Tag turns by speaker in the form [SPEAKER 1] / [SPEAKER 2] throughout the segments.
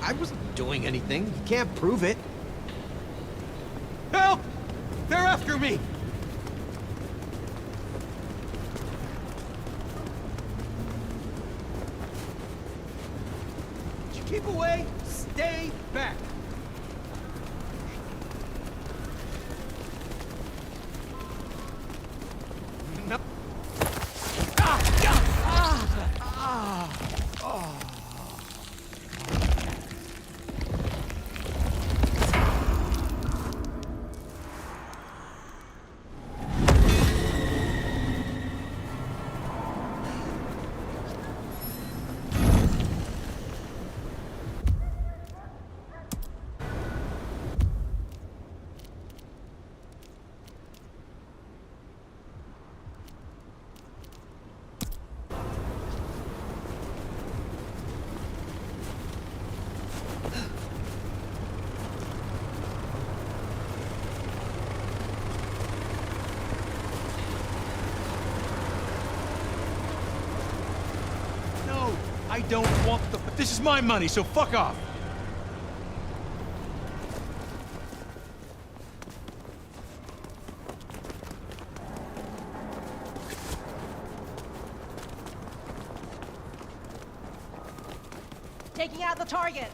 [SPEAKER 1] I wasn't doing anything. You can't prove it.
[SPEAKER 2] Help! They're after me! Keep away! Stay back! No. I don't want the... This is my money, so fuck off!
[SPEAKER 3] Taking out the target!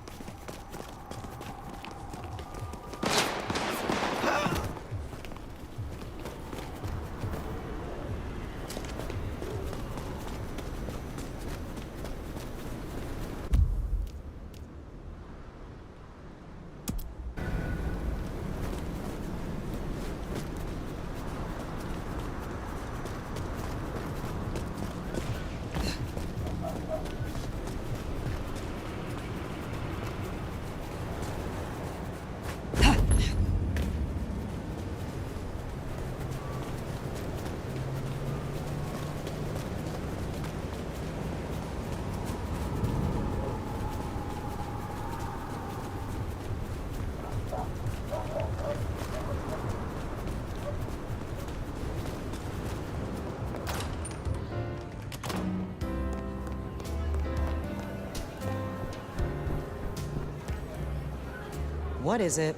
[SPEAKER 4] What is it?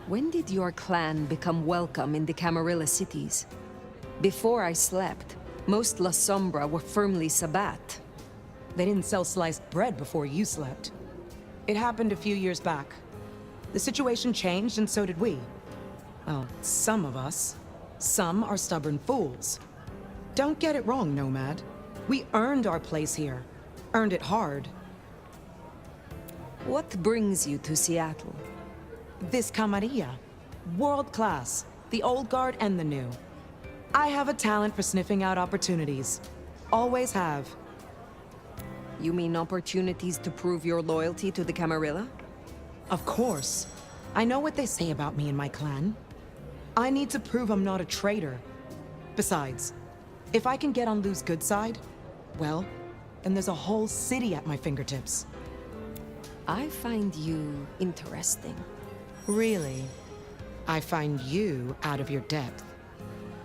[SPEAKER 5] When did your clan become welcome in the Camarilla cities? Before I slept, most La Sombra were firmly Sabbat.
[SPEAKER 4] They didn't sell sliced bread before you slept. It happened a few years back. The situation changed and so did we. Well, some of us. Some are stubborn fools. Don't get it wrong, Nomad. We earned our place here. Earned it hard.
[SPEAKER 5] What brings you to Seattle?
[SPEAKER 4] This camarilla. World class. The old guard and the new. I have a talent for sniffing out opportunities. Always have.
[SPEAKER 5] You mean opportunities to prove your loyalty to the Camarilla?
[SPEAKER 4] Of course. I know what they say about me and my clan. I need to prove I'm not a traitor. Besides, if I can get on Lou's good side, well, then there's a whole city at my fingertips.
[SPEAKER 5] I find you interesting.
[SPEAKER 4] Really? I find you out of your depth.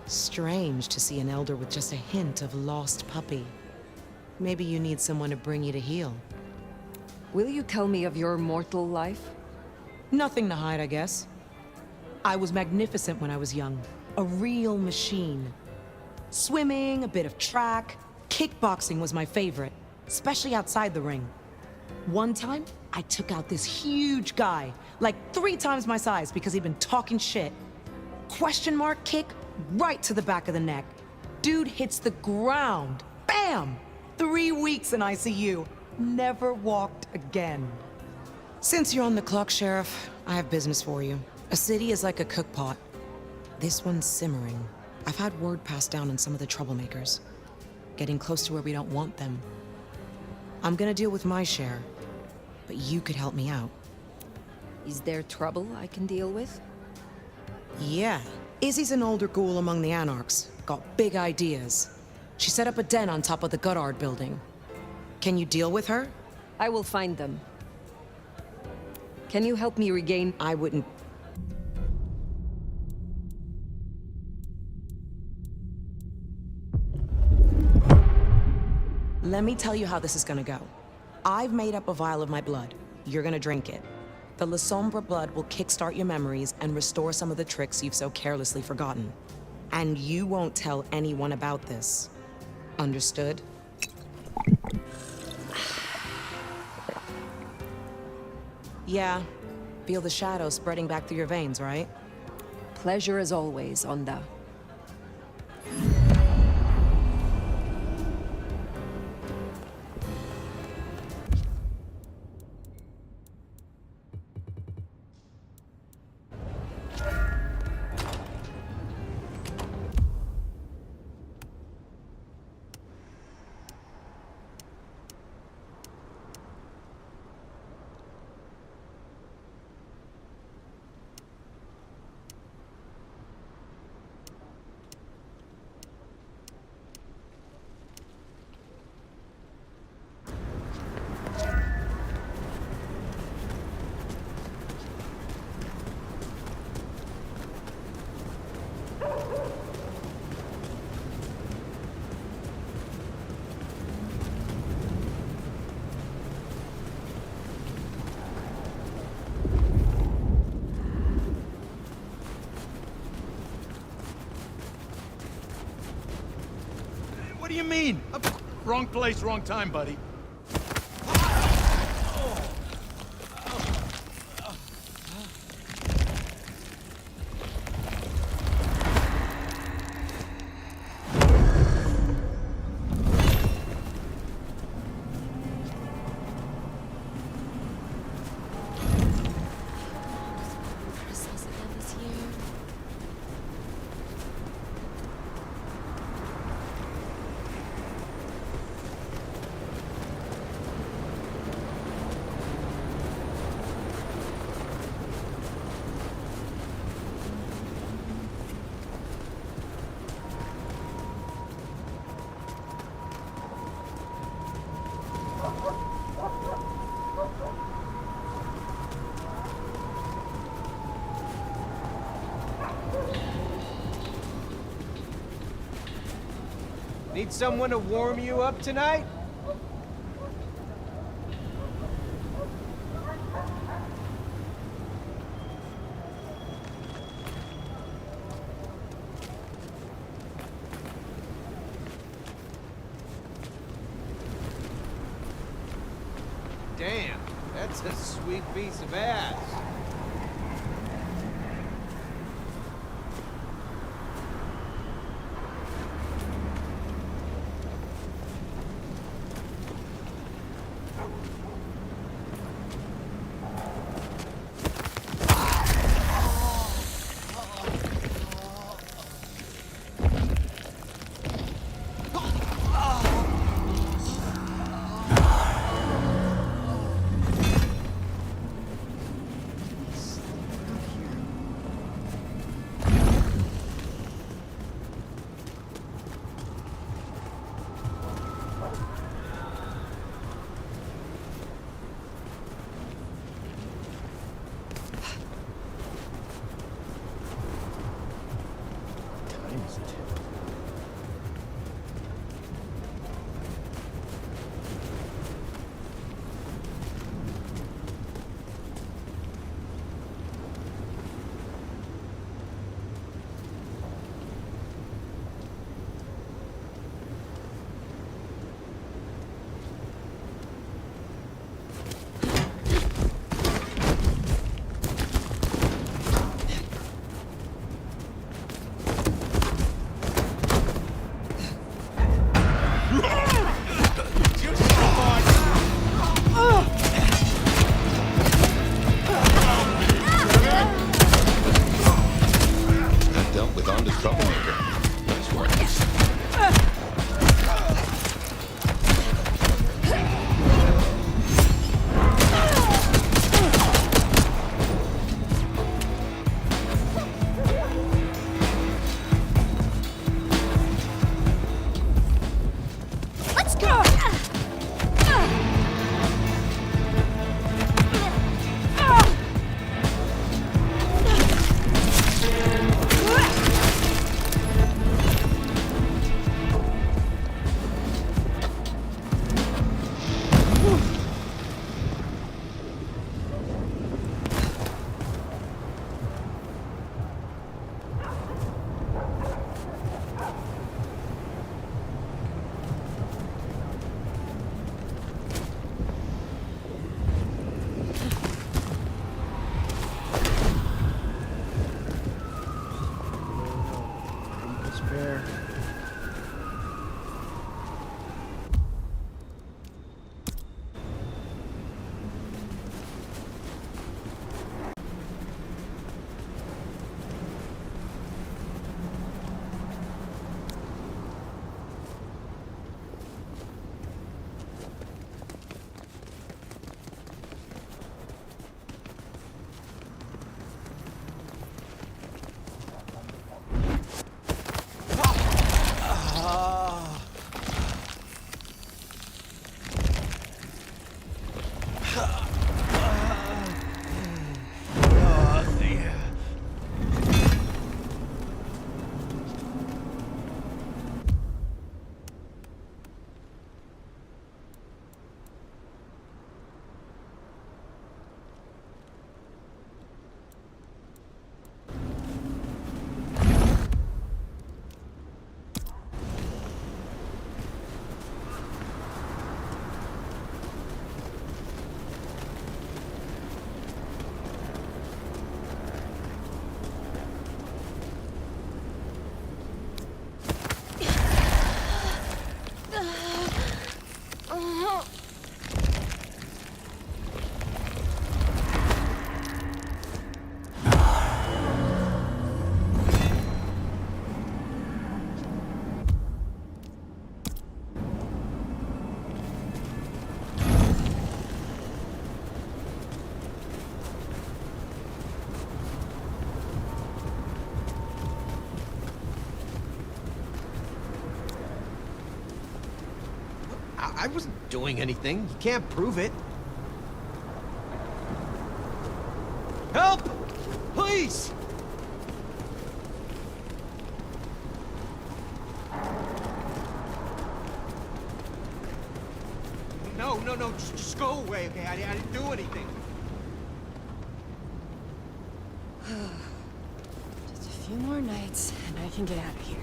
[SPEAKER 4] Strange to see an elder with just a hint of lost puppy. Maybe you need someone to bring you to heel.
[SPEAKER 5] Will you tell me of your mortal life?
[SPEAKER 4] Nothing to hide, I guess. I was magnificent when I was young. A real machine. Swimming, a bit of track. Kickboxing was my favorite, especially outside the ring. One time, I took out this huge guy, like 3 times my size because he'd been talking shit. Question mark kick right to the back of the neck. Dude hits the ground. Bam! 3 weeks in ICU. Never walked again. Since you're on the clock, Sheriff, I have business for you. A city is like a cookpot. This one's simmering. I've had word passed down on some of the troublemakers. Getting close to where we don't want them. I'm gonna deal with my share, but you could help me out.
[SPEAKER 5] Is there trouble I can deal with?
[SPEAKER 4] Yeah. Izzy's an older ghoul among the Anarchs. Got big ideas. She set up a den on top of the Goddard building. Can you deal with her?
[SPEAKER 5] I will find them. Can you help me regain...
[SPEAKER 4] I wouldn't... Let me tell you how this is gonna go. I've made up a vial of my blood. You're gonna drink it. The La Sombra blood will kickstart your memories and restore some of the tricks you've so carelessly forgotten. And you won't tell anyone about this. Understood? Yeah. Feel the shadow spreading back through your veins, right?
[SPEAKER 5] Pleasure as always, Onda.
[SPEAKER 2] What do you mean? Wrong place, wrong time, buddy.
[SPEAKER 1] Need someone to warm you up tonight? Damn, that's a sweet piece of ass. Spare. I wasn't doing anything. You can't prove it. Help! Please! No, just go away, okay? I didn't do anything.
[SPEAKER 3] Just a few more nights, and I can get out of here.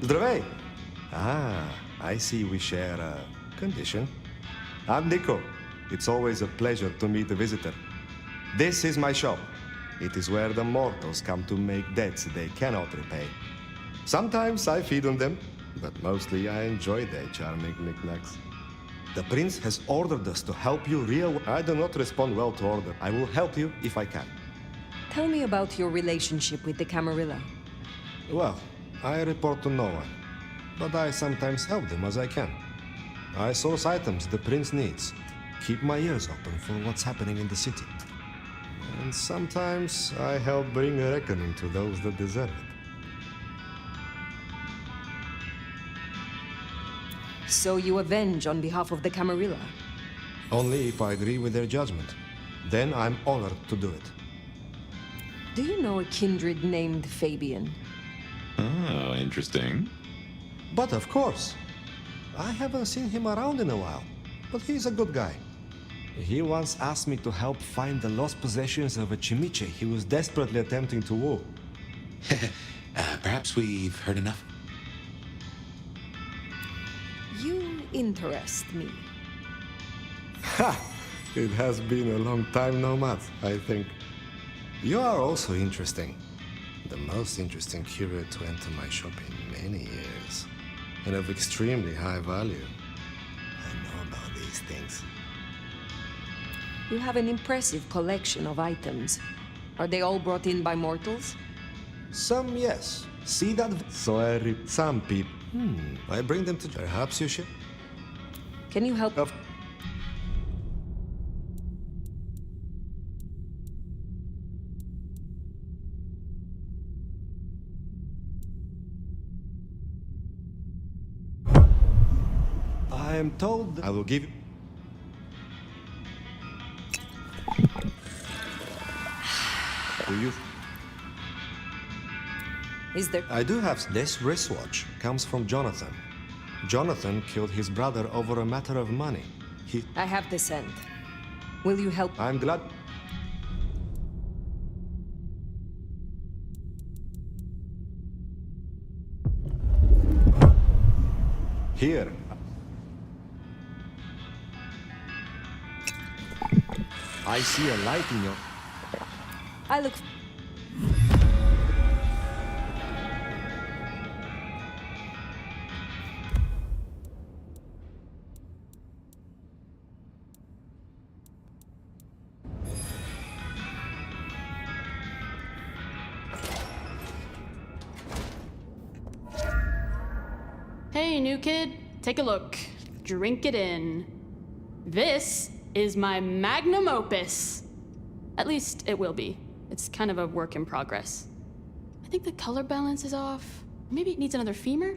[SPEAKER 6] Здравей! I see we share a condition. I'm Nico. It's always a pleasure to meet a visitor. This is my shop. It is where the mortals come to make debts they cannot repay. Sometimes I feed on them, but mostly I enjoy their charming knickknacks. The prince has ordered us to help you I do not respond well to order. I will help you if I can.
[SPEAKER 5] Tell me about your relationship with the Camarilla.
[SPEAKER 6] Well, I report to no one, but I sometimes help them as I can. I source items the prince needs, keep my ears open for what's happening in the city. And sometimes I help bring a reckoning to those that deserve it.
[SPEAKER 5] So you avenge on behalf of the Camarilla?
[SPEAKER 6] Only if I agree with their judgment. Then I'm honored to do it.
[SPEAKER 5] Do you know a kindred named Fabian?
[SPEAKER 7] Oh, interesting.
[SPEAKER 6] But of course. I haven't seen him around in a while, but he's a good guy. He once asked me to help find the lost possessions of a chimiche he was desperately attempting to woo.
[SPEAKER 7] Perhaps we've heard enough.
[SPEAKER 5] You interest me.
[SPEAKER 6] Ha! It has been a long time no mat, I think. You are also interesting. The most interesting courier to enter my shop in many years. And of extremely high value. I know about these things.
[SPEAKER 5] You have an impressive collection of items. Are they all brought in by mortals?
[SPEAKER 6] Some, yes. See that? So some people. I bring them to. Perhaps you should.
[SPEAKER 5] Can you help?
[SPEAKER 6] I am told I will give you. Do you?
[SPEAKER 5] Is there...
[SPEAKER 6] I do have. This wristwatch comes from Jonathan. Jonathan killed his brother over a matter of money.
[SPEAKER 5] I have the scent. Will you help?
[SPEAKER 6] I'm glad. Here. I see a light in your...
[SPEAKER 5] I look...
[SPEAKER 8] Hey, new kid, take a look. Drink it in. This is my magnum opus. At least it will be. It's kind of a work in progress. I think the color balance is off. Maybe it needs another femur?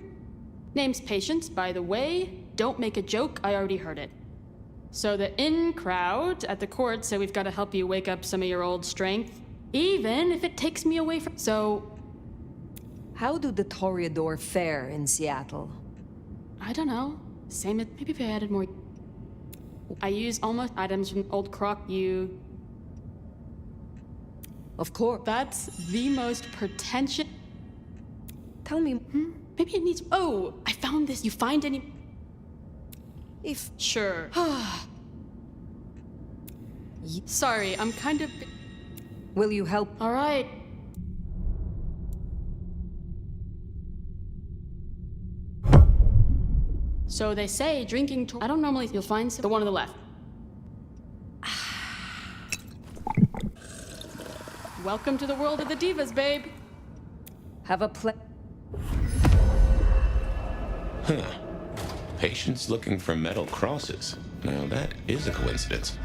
[SPEAKER 8] Name's Patience, by the way. Don't make a joke, I already heard it. So the in crowd at the court said we've got to help you wake up some of your old strength, even if it takes me away from... So...
[SPEAKER 5] How do the Toreador fare in Seattle?
[SPEAKER 8] I don't know. Same as... Maybe if I added more... I use almost items from Old Croc you...
[SPEAKER 5] Of course.
[SPEAKER 8] That's the most pretentious...
[SPEAKER 5] Tell me...
[SPEAKER 8] Maybe it needs... Oh! I found this. You find any...
[SPEAKER 5] If...
[SPEAKER 8] Sure. Sorry, I'm kind of...
[SPEAKER 5] Will you help?
[SPEAKER 8] All right. So they say drinking... I don't normally... You'll find the one on the left. Welcome to the world of the divas, babe.
[SPEAKER 5] Have a
[SPEAKER 7] Patience looking for metal crosses. Now that is a coincidence.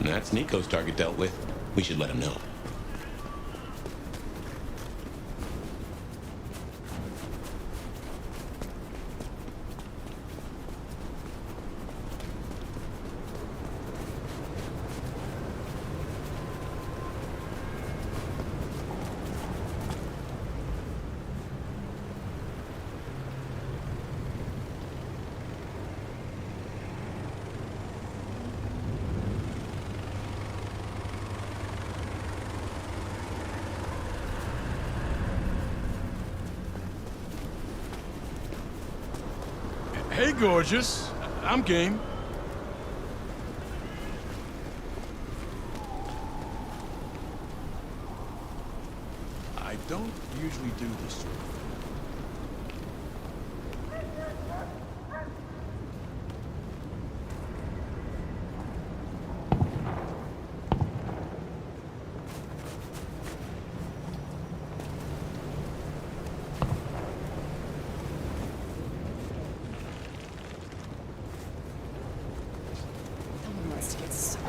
[SPEAKER 7] That's Nico's target dealt with. We should let him know.
[SPEAKER 2] Hey, gorgeous. I'm game. I don't usually do this sort of thing.
[SPEAKER 3] Someone must get so.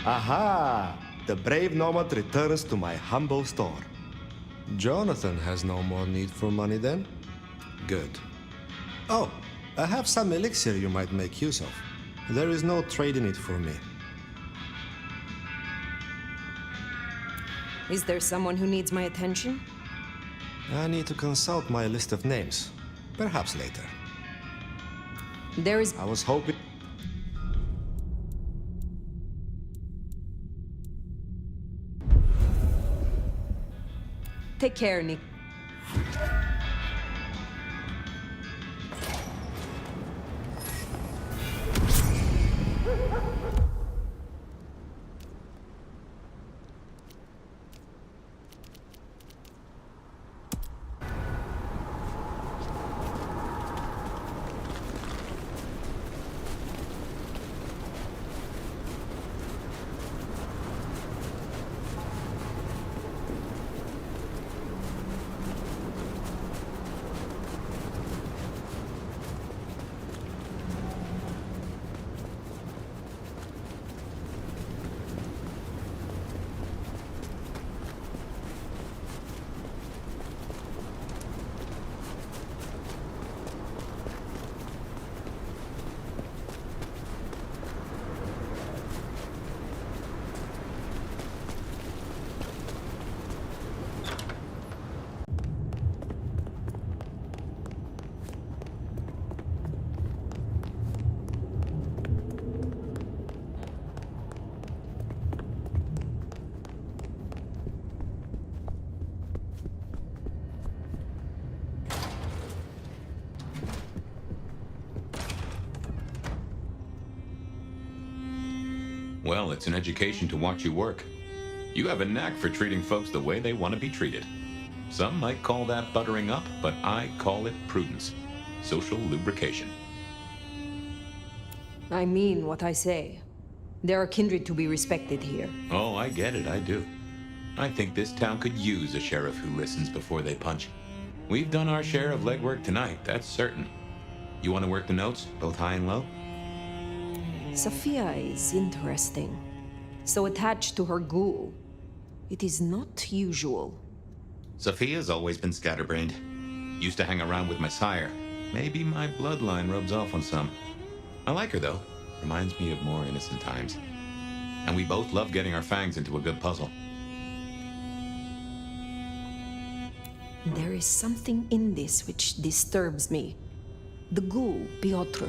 [SPEAKER 6] Aha! The brave nomad returns to my humble store. Jonathan has no more need for money then? Good. Oh, I have some elixir you might make use of. There is no trade in it for me.
[SPEAKER 5] Is there someone who needs my attention?
[SPEAKER 6] I need to consult my list of names. Perhaps later.
[SPEAKER 5] There is...
[SPEAKER 6] I was hoping...
[SPEAKER 5] Take care, Nick.
[SPEAKER 7] Well, it's an education to watch you work. You have a knack for treating folks the way they want to be treated. Some might call that buttering up, but I call it prudence. Social lubrication.
[SPEAKER 5] I mean what I say. There are kindred to be respected here.
[SPEAKER 7] Oh, I get it, I do. I think this town could use a sheriff who listens before they punch. We've done our share of legwork tonight, that's certain. You want to work the notes, both high and low?
[SPEAKER 5] Sophia is interesting. So attached to her ghoul. It is not usual.
[SPEAKER 7] Sophia's always been scatterbrained. Used to hang around with my sire. Maybe my bloodline rubs off on some. I like her, though. Reminds me of more innocent times. And we both love getting our fangs into a good puzzle.
[SPEAKER 5] There is something in this which disturbs me. The ghoul, Piotr.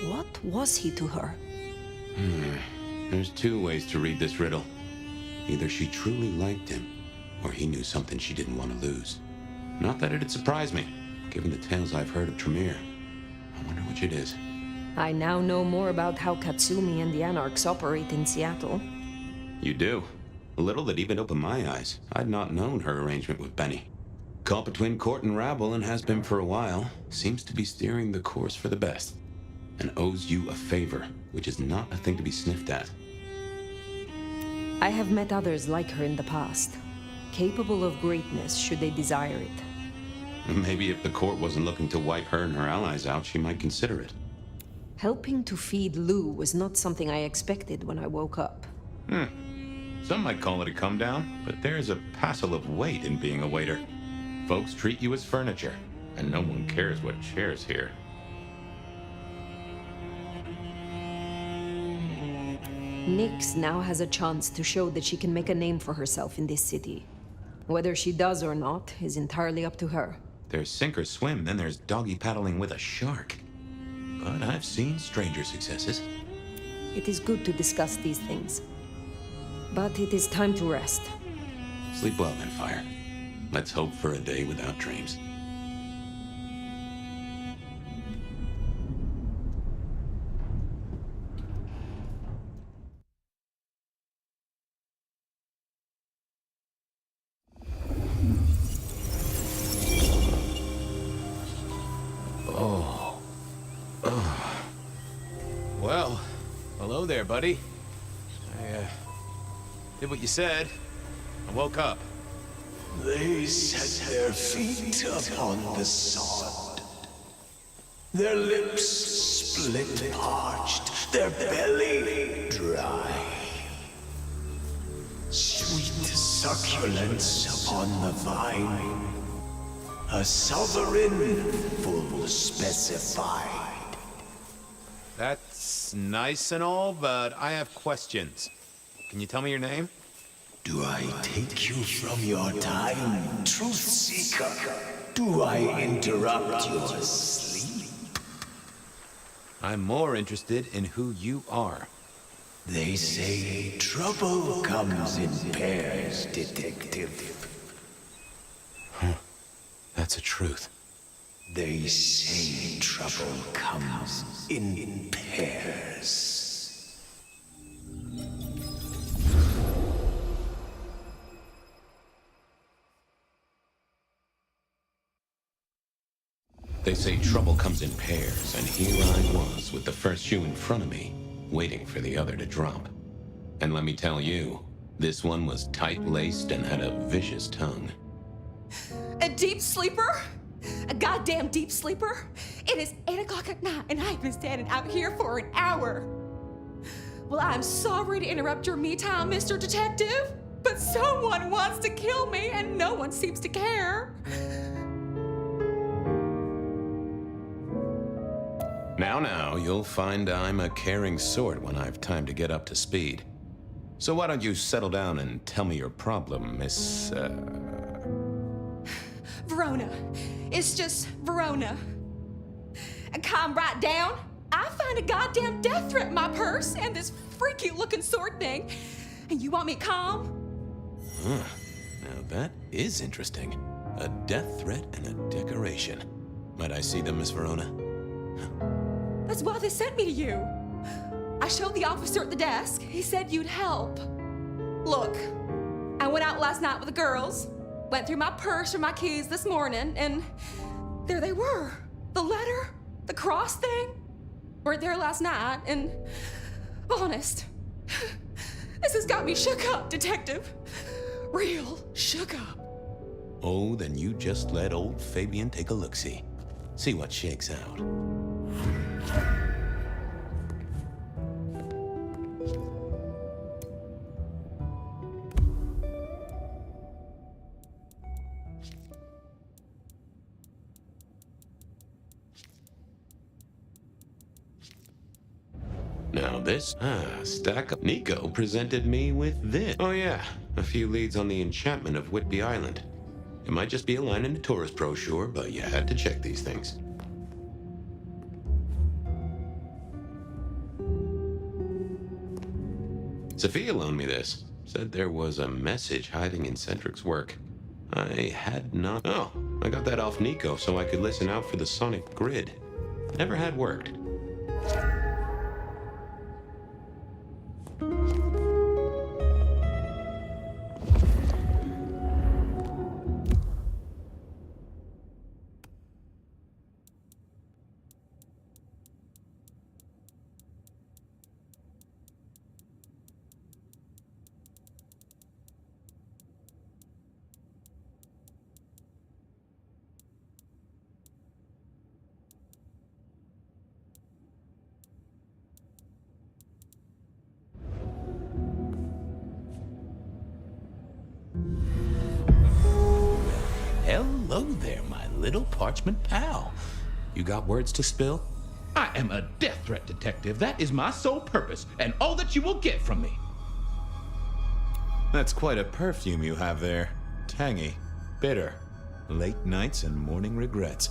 [SPEAKER 5] What was he to her?
[SPEAKER 7] There's two ways to read this riddle. Either she truly liked him, or he knew something she didn't want to lose. Not that it'd surprise me, given the tales I've heard of Tremere. I wonder which it is.
[SPEAKER 5] I now know more about how Katsumi and the Anarchs operate in Seattle.
[SPEAKER 7] You do? A little that even opened my eyes. I'd not known her arrangement with Benny. Caught between court and rabble and has been for a while. Seems to be steering the course for the best. And owes you a favor, which is not a thing to be sniffed at.
[SPEAKER 5] I have met others like her in the past, capable of greatness should they desire it.
[SPEAKER 7] Maybe if the court wasn't looking to wipe her and her allies out, she might consider it.
[SPEAKER 5] Helping to feed Lou was not something I expected when I woke up.
[SPEAKER 7] Some might call it a come down, but there's a passel of weight in being a waiter. Folks treat you as furniture, and no one cares what shares here.
[SPEAKER 5] Nyx now has a chance to show that she can make a name for herself in this city. Whether she does or not is entirely up to her.
[SPEAKER 7] There's sink or swim, then there's doggy paddling with a shark. But I've seen stranger successes.
[SPEAKER 5] It is good to discuss these things. But it is time to rest.
[SPEAKER 7] Sleep well then, Fire. Let's hope for a day without dreams.
[SPEAKER 1] Well, hello there, buddy. I, did what you said. I woke up.
[SPEAKER 9] They set their feet upon the sod. Their lips split parched, their belly dry. Sweet succulence upon the vine. A sovereign full specified.
[SPEAKER 1] That's nice and all, but I have questions. Can you tell me your name?
[SPEAKER 9] Do I take you from your time, truth seeker? Do I interrupt your sleep?
[SPEAKER 1] I'm more interested in who you are.
[SPEAKER 9] They say trouble comes in pairs, detective.
[SPEAKER 7] That's a truth.
[SPEAKER 9] They say trouble comes in pairs.
[SPEAKER 7] They say trouble comes in pairs, and here I was with the first shoe in front of me, waiting for the other to drop. And let me tell you, this one was tight-laced and had a vicious tongue.
[SPEAKER 3] A deep sleeper? A goddamn deep sleeper? It is 8 o'clock at night and I've been standing out here for an hour. Well, I'm sorry to interrupt your me time, Mr. Detective, but someone wants to kill me and no one seems to care.
[SPEAKER 7] Now, you'll find I'm a caring sort when I've time to get up to speed. So why don't you settle down and tell me your problem, Miss,
[SPEAKER 3] Verona. It's just Verona. And calm right down. I find a goddamn death threat in my purse and this freaky looking sword thing. And you want me calm?
[SPEAKER 7] Huh. Now that is interesting. A death threat and a decoration. Might I see them, Miss Verona?
[SPEAKER 3] That's why they sent me to you. I showed the officer at the desk. He said you'd help. Look, I went out last night with the girls, went through my purse for my keys this morning, and there they were. The letter, the cross thing, were there last night, and honest, this has got me shook up, Detective. Real shook up.
[SPEAKER 7] Oh, then you just let old Fabian take a look-see. See what shakes out. Now this, stack up. Nico presented me with this. Oh yeah, a few leads on the enchantment of Whitby Island. It might just be a line in the tourist brochure, but you had to check these things. Sophia loaned me this. Said there was a message hiding in Cedric's work. I had not... Oh, I got that off Nico so I could listen out for the sonic grid. Never had worked.
[SPEAKER 9] Hello there, my little parchment pal.
[SPEAKER 7] You got words to spill?
[SPEAKER 2] I am a death threat detective. That is my sole purpose, and all that you will get from me.
[SPEAKER 1] That's quite a perfume you have there. Tangy, bitter, late nights and morning regrets.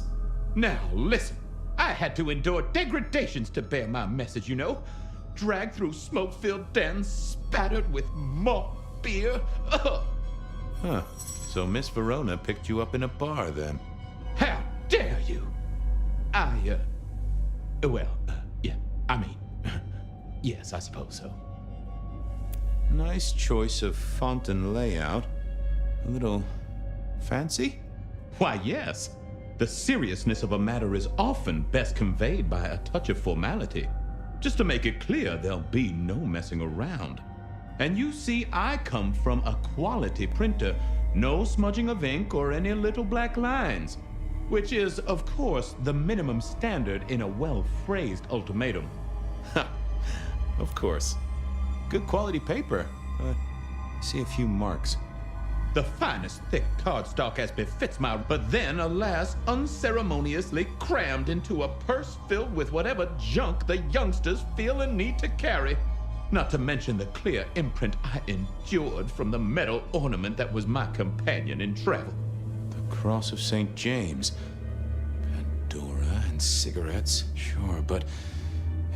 [SPEAKER 2] Now, listen. I had to endure degradations to bear my message, you know. Dragged through smoke-filled dens, spattered with malt beer. Ugh.
[SPEAKER 1] Huh. So Miss Verona picked you up in a bar then?
[SPEAKER 2] How dare you? Yes, I suppose so.
[SPEAKER 1] Nice choice of font and layout. A little fancy?
[SPEAKER 2] Why, yes. The seriousness of a matter is often best conveyed by a touch of formality. Just to make it clear, there'll be no messing around. And you see, I come from a quality printer. No smudging of ink or any little black lines. Which is, of course, the minimum standard in a well-phrased ultimatum.
[SPEAKER 1] Ha! Of course. Good quality paper. See a few marks.
[SPEAKER 2] The finest thick cardstock as befits my... But then, alas, unceremoniously crammed into a purse filled with whatever junk the youngsters feel a need to carry. Not to mention the clear imprint I endured from the metal ornament that was my companion in travel.
[SPEAKER 1] The Cross of St. James. Pandora and cigarettes, sure, but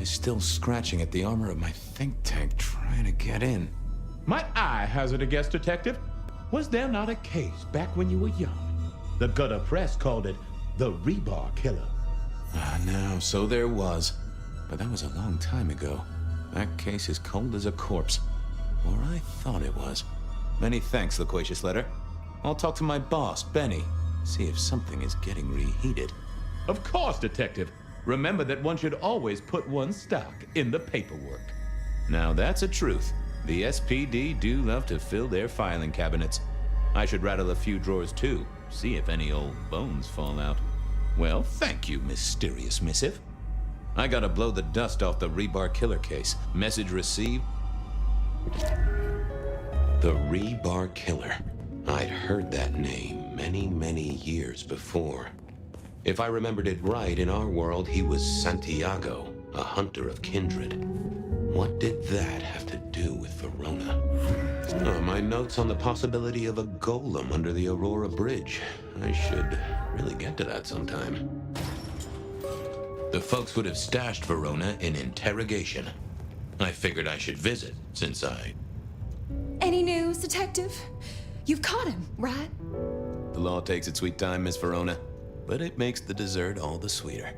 [SPEAKER 1] is still scratching at the armor of my think tank trying to get in.
[SPEAKER 2] Might I hazard a guess, detective? Was there not a case back when you were young? The gutter press called it the Rebar Killer.
[SPEAKER 1] Now, so there was. But that was a long time ago. That case is cold as a corpse. Or I thought it was. Many thanks, Loquacious Letter. I'll talk to my boss, Benny. See if something is getting reheated.
[SPEAKER 2] Of course, detective. Remember that one should always put one's stock in the paperwork.
[SPEAKER 1] Now that's a truth. The SPD do love to fill their filing cabinets. I should rattle a few drawers too, see if any old bones fall out. Well, thank you, mysterious missive. I gotta blow the dust off the Rebar Killer case. Message received.
[SPEAKER 7] The Rebar Killer. I'd heard that name many, many years before. If I remembered it right, in our world, he was Santiago, a hunter of kindred. What did that have to do with Verona? Oh, my notes on the possibility of a golem under the Aurora Bridge. I should really get to that sometime. The folks would have stashed Verona in interrogation. I figured I should visit, since I...
[SPEAKER 3] Any news, detective? You've caught him, right?
[SPEAKER 1] The law takes its sweet time, Miss Verona, but it makes the dessert all the sweeter.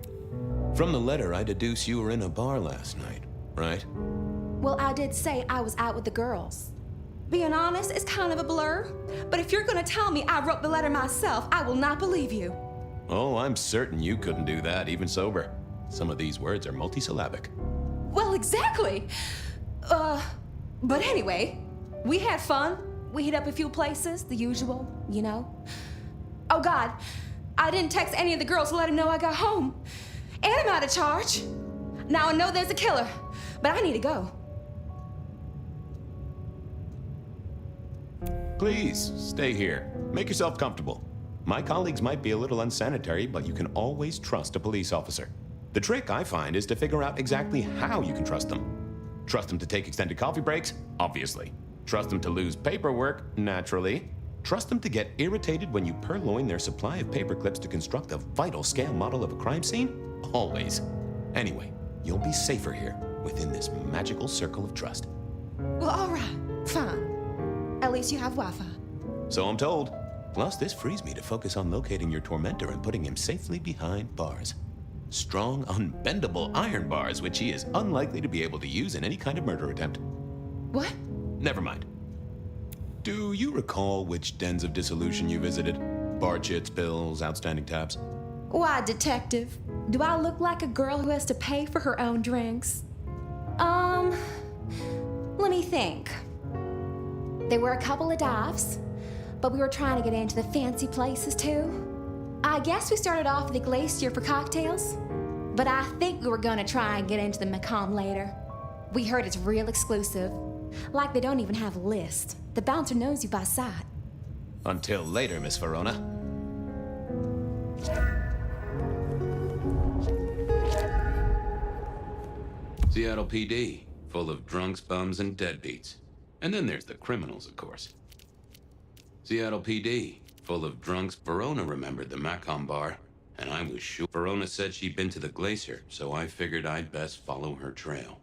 [SPEAKER 1] From the letter, I deduce you were in a bar last night, right?
[SPEAKER 3] Well, I did say I was out with the girls. Being honest, it's kind of a blur. But if you're gonna tell me I wrote the letter myself, I will not believe you.
[SPEAKER 1] Oh, I'm certain you couldn't do that, even sober. Some of these words are multisyllabic.
[SPEAKER 3] Well, exactly. But anyway, we had fun. We hit up a few places, the usual, you know. Oh, God. I didn't text any of the girls to let them know I got home. And I'm out of charge. Now I know there's a killer, but I need to go.
[SPEAKER 1] Please, stay here. Make yourself comfortable. My colleagues might be a little unsanitary, but you can always trust a police officer. The trick, I find, is to figure out exactly how you can trust them. Trust them to take extended coffee breaks? Obviously. Trust them to lose paperwork? Naturally. Trust them to get irritated when you purloin their supply of paper clips to construct a vital scale model of a crime scene? Always. Anyway, you'll be safer here, within this magical circle of trust.
[SPEAKER 3] Well, all right. Fine. At least you have Wi-Fi.
[SPEAKER 1] So I'm told. Plus, this frees me to focus on locating your tormentor and putting him safely behind bars. Strong, unbendable iron bars, which he is unlikely to be able to use in any kind of murder attempt.
[SPEAKER 3] What?
[SPEAKER 1] Never mind. Do you recall which dens of dissolution you visited? Bar chits, bills, outstanding tabs?
[SPEAKER 3] Why, detective? Do I look like a girl who has to pay for her own drinks? Let me think. There were a couple of dives, but we were trying to get into the fancy places too. I guess we started off at the Glacier for cocktails, but I think we were gonna try and get into the Macomb later. We heard it's real exclusive. Like they don't even have a list. The bouncer knows you by sight.
[SPEAKER 1] Until later, Miss Verona.
[SPEAKER 7] Seattle PD, full of drunks, bums, and deadbeats. And then there's the criminals, of course. Seattle PD, full of drunks. Verona remembered the Macomb bar, and I was sure. Verona said she'd been to the Glacier, so I figured I'd best follow her trail.